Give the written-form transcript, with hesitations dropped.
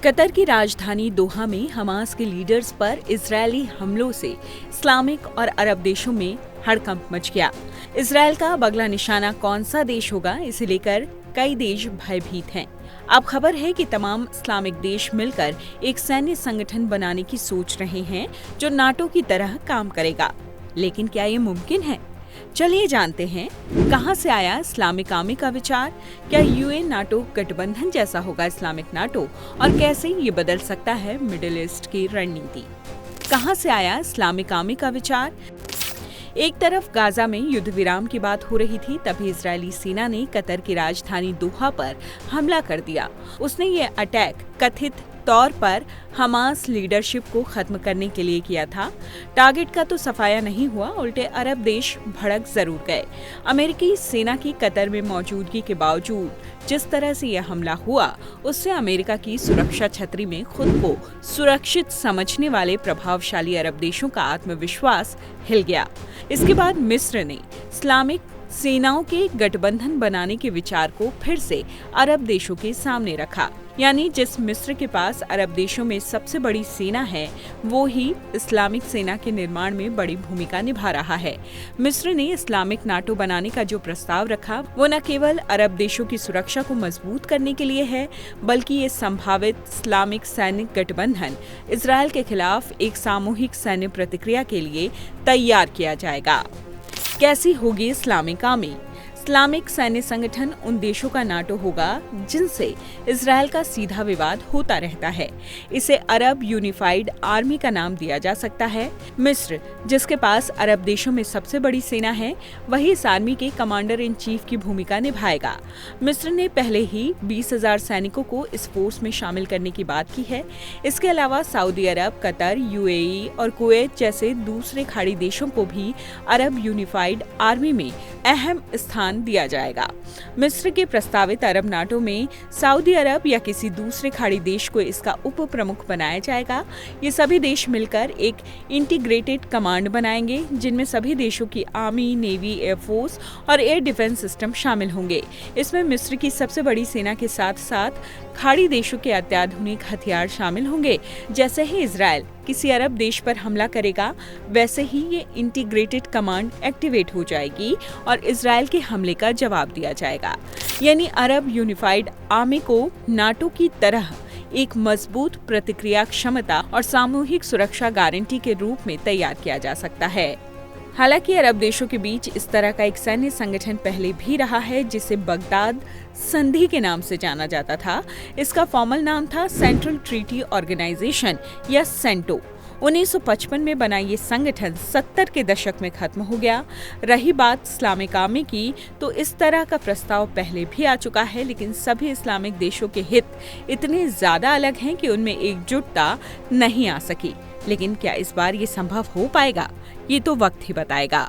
Qatar की राजधानी दोहा में हमास के लीडर्स पर इजरायली हमलों से इस्लामिक और अरब देशों में हड़कंप मच गया। इजरायल का अगला निशाना कौन सा देश होगा, इसे लेकर कई देश भयभीत हैं। अब खबर है कि तमाम इस्लामिक देश मिलकर एक सैन्य संगठन बनाने की सोच रहे हैं जो नाटो की तरह काम करेगा। लेकिन क्या ये मुमकिन है? चलिए जानते हैं कहां से आया इस्लामिक आर्मी का विचार। क्या यूएन नाटो गठबंधन जैसा होगा इस्लामिक नाटो, और कैसे ये बदल सकता है मिडिल ईस्ट की रणनीति। कहां से आया इस्लामिक आर्मी का विचार। एक तरफ गाजा में युद्ध विराम की बात हो रही थी, तभी इजरायली सेना ने कतर की राजधानी दोहा पर हमला कर दिया। उसने ये अटैक कथित तौर पर हमास लीडरशिप को खत्म करने के लिए किया था। टारगेट का तो सफाया नहीं हुआ, उल्टे अरब देश भड़क जरूर गए। अमेरिकी सेना की कतर में मौजूदगी के बावजूद जिस तरह से यह हमला हुआ, उससे अमेरिका की सुरक्षा छतरी में खुद को सुरक्षित समझने वाले प्रभावशाली अरब देशों का आत्मविश्वास हिल गया। इसके बाद मिस्र ने इस्लामिक सेनाओं के गठबंधन बनाने के विचार को फिर से अरब देशों के सामने रखा। यानी जिस मिस्र के पास अरब देशों में सबसे बड़ी सेना है, वो ही इस्लामिक सेना के निर्माण में बड़ी भूमिका निभा रहा है। मिस्र ने इस्लामिक नाटो बनाने का जो प्रस्ताव रखा, वो न केवल अरब देशों की सुरक्षा को मजबूत करने के लिए है, बल्कि ये संभावित इस्लामिक सैनिक गठबंधन इजरायल के खिलाफ एक सामूहिक सैन्य प्रतिक्रिया के लिए तैयार किया जाएगा। कैसी होगी इस्लामिक आर्मी? इस्लामिक सैन्य संगठन उन देशों का नाटो होगा जिनसे इजरायल का सीधा विवाद होता रहता है। इसे अरब यूनिफाइड आर्मी का नाम दिया जा सकता है। मिस्र, जिसके पास अरब देशों में सबसे बड़ी सेना है, वही इस आर्मी के कमांडर इन चीफ की भूमिका निभाएगा। मिस्र ने पहले ही 20,000 सैनिकों को इस फोर्स में शामिल करने की बात की है। इसके अलावा सऊदी अरब, कतर, यूएई और कुवैत जैसे दूसरे खाड़ी देशों को भी अरब यूनिफाइड आर्मी में अहम स्थान दिया जाएगा। मिस्र के प्रस्तावित अरब नाटो में सऊदी अरब या किसी दूसरे खाड़ी देश को इसका उप प्रमुख बनाया जाएगा। ये सभी देश मिलकर एक इंटीग्रेटेड कमांड बनाएंगे, जिनमें सभी देशों की आर्मी, नेवी, एयरफोर्स और एयर डिफेंस सिस्टम शामिल होंगे। इसमें मिस्र की सबसे बड़ी सेना के साथ साथ खाड़ी देशों के अत्याधुनिक हथियार शामिल होंगे। जैसे ही इजरायल किसी अरब देश पर हमला करेगा, वैसे ही ये इंटीग्रेटेड कमांड एक्टिवेट हो जाएगी और इजरायल के हमले का जवाब दिया जाएगा। यानी अरब यूनिफाइड आर्मी को नाटो की तरह एक मजबूत प्रतिक्रिया क्षमता और सामूहिक सुरक्षा गारंटी के रूप में तैयार किया जा सकता है। हालांकि अरब देशों के बीच इस तरह का एक सैन्य संगठन पहले भी रहा है, जिसे बगदाद संधि के नाम से जाना जाता था। इसका फॉर्मल नाम था सेंट्रल ट्रीटी ऑर्गेनाइजेशन या सेंटो। 1955 में बना ये संगठन 70 के दशक में खत्म हो गया। रही बात इस्लामिक आर्मी की, तो इस तरह का प्रस्ताव पहले भी आ चुका है, लेकिन सभी इस्लामिक देशों के हित इतने ज्यादा अलग हैं कि उनमें एकजुटता नहीं आ सकी। लेकिन क्या इस बार ये संभव हो पाएगा? ये तो वक्त ही बताएगा।